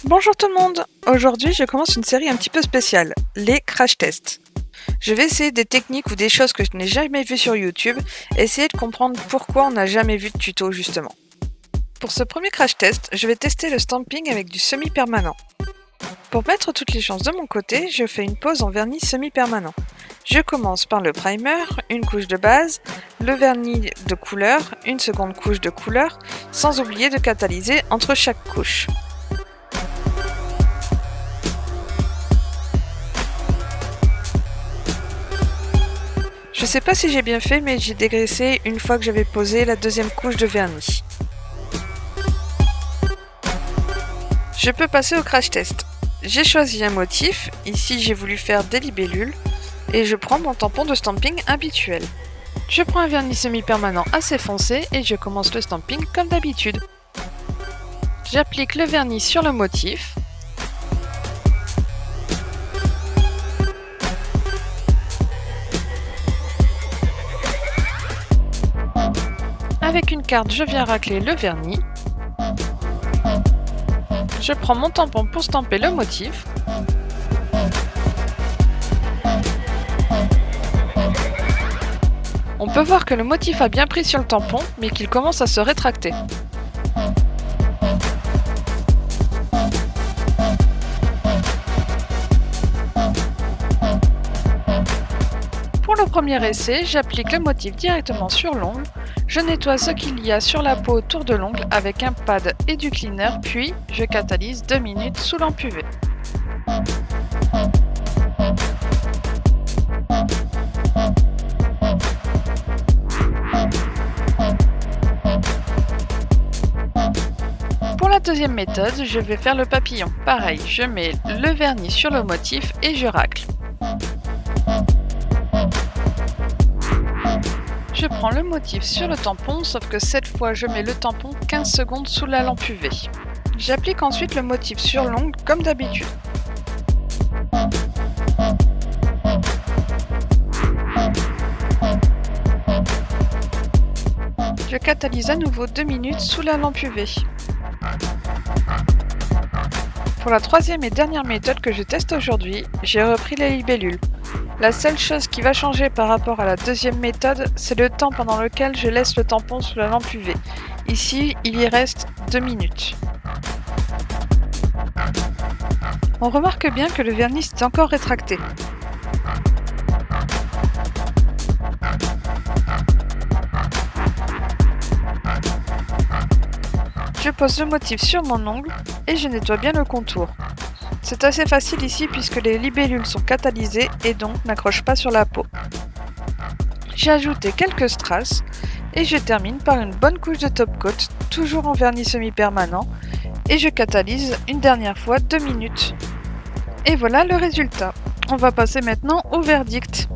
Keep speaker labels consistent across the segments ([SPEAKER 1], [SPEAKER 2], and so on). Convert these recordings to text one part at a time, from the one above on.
[SPEAKER 1] Bonjour tout le monde! Aujourd'hui, je commence une série un petit peu spéciale, les crash tests. Je vais essayer des techniques ou des choses que je n'ai jamais vues sur YouTube, et essayer de comprendre pourquoi on n'a jamais vu de tuto justement. Pour ce premier crash test, je vais tester le stamping avec du semi-permanent. Pour mettre toutes les chances de mon côté, je fais une pose en vernis semi-permanent. Je commence par le primer, une couche de base, le vernis de couleur, une seconde couche de couleur, sans oublier de catalyser entre chaque couche. Je sais pas si j'ai bien fait, mais j'ai dégraissé une fois que j'avais posé la deuxième couche de vernis. Je peux passer au crash test. J'ai choisi un motif, ici j'ai voulu faire des libellules, et je prends mon tampon de stamping habituel. Je prends un vernis semi-permanent assez foncé et je commence le stamping comme d'habitude. J'applique le vernis sur le motif. Avec une carte, je viens racler le vernis. Je prends mon tampon pour stamper le motif. On peut voir que le motif a bien pris sur le tampon, mais qu'il commence à se rétracter. Pour le premier essai, j'applique le motif directement sur l'ongle. Je nettoie ce qu'il y a sur la peau autour de l'ongle avec un pad et du cleaner, puis je catalyse 2 minutes sous lampe UV. Pour la deuxième méthode, je vais faire le papillon. Pareil, je mets le vernis sur le motif et je racle. Je prends le motif sur le tampon, sauf que cette fois je mets le tampon 15 secondes sous la lampe UV. J'applique ensuite le motif sur l'ongle comme d'habitude. Je catalyse à nouveau 2 minutes sous la lampe UV. Pour la troisième et dernière méthode que je teste aujourd'hui, j'ai repris les libellules. La seule chose qui va changer par rapport à la deuxième méthode, c'est le temps pendant lequel je laisse le tampon sous la lampe UV. Ici, il y reste 2 minutes. On remarque bien que le vernis s'est encore rétracté. Je pose le motif sur mon ongle et je nettoie bien le contour. C'est assez facile ici puisque les libellules sont catalysées et donc n'accrochent pas sur la peau. J'ai ajouté quelques strass et je termine par une bonne couche de top coat, toujours en vernis semi-permanent, et je catalyse une dernière fois 2 minutes. Et voilà le résultat. On va passer maintenant au verdict.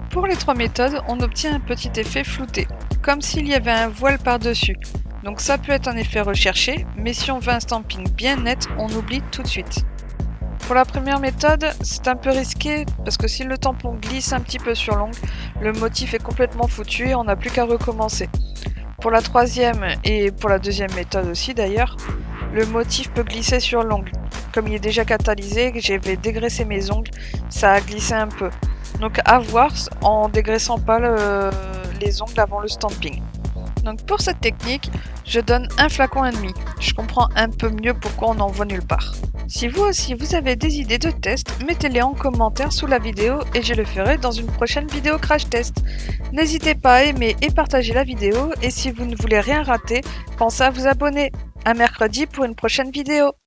[SPEAKER 1] Pour les 3 méthodes, on obtient un petit effet flouté, comme s'il y avait un voile par-dessus. Donc ça peut être un effet recherché, mais si on veut un stamping bien net, on oublie tout de suite. Pour la première méthode, c'est un peu risqué parce que si le tampon glisse un petit peu sur l'ongle, le motif est complètement foutu et on n'a plus qu'à recommencer. Pour la troisième et pour la deuxième méthode aussi d'ailleurs, le motif peut glisser sur l'ongle. Comme il est déjà catalysé, j'avais dégraissé mes ongles, ça a glissé un peu. Donc à voir en dégraissant pas les ongles avant le stamping. Donc pour cette technique, je donne un flacon et demi. Je comprends un peu mieux pourquoi on n'en voit nulle part. Si vous aussi vous avez des idées de test, mettez-les en commentaire sous la vidéo et je le ferai dans une prochaine vidéo crash test. N'hésitez pas à aimer et partager la vidéo et si vous ne voulez rien rater, pensez à vous abonner. À mercredi pour une prochaine vidéo.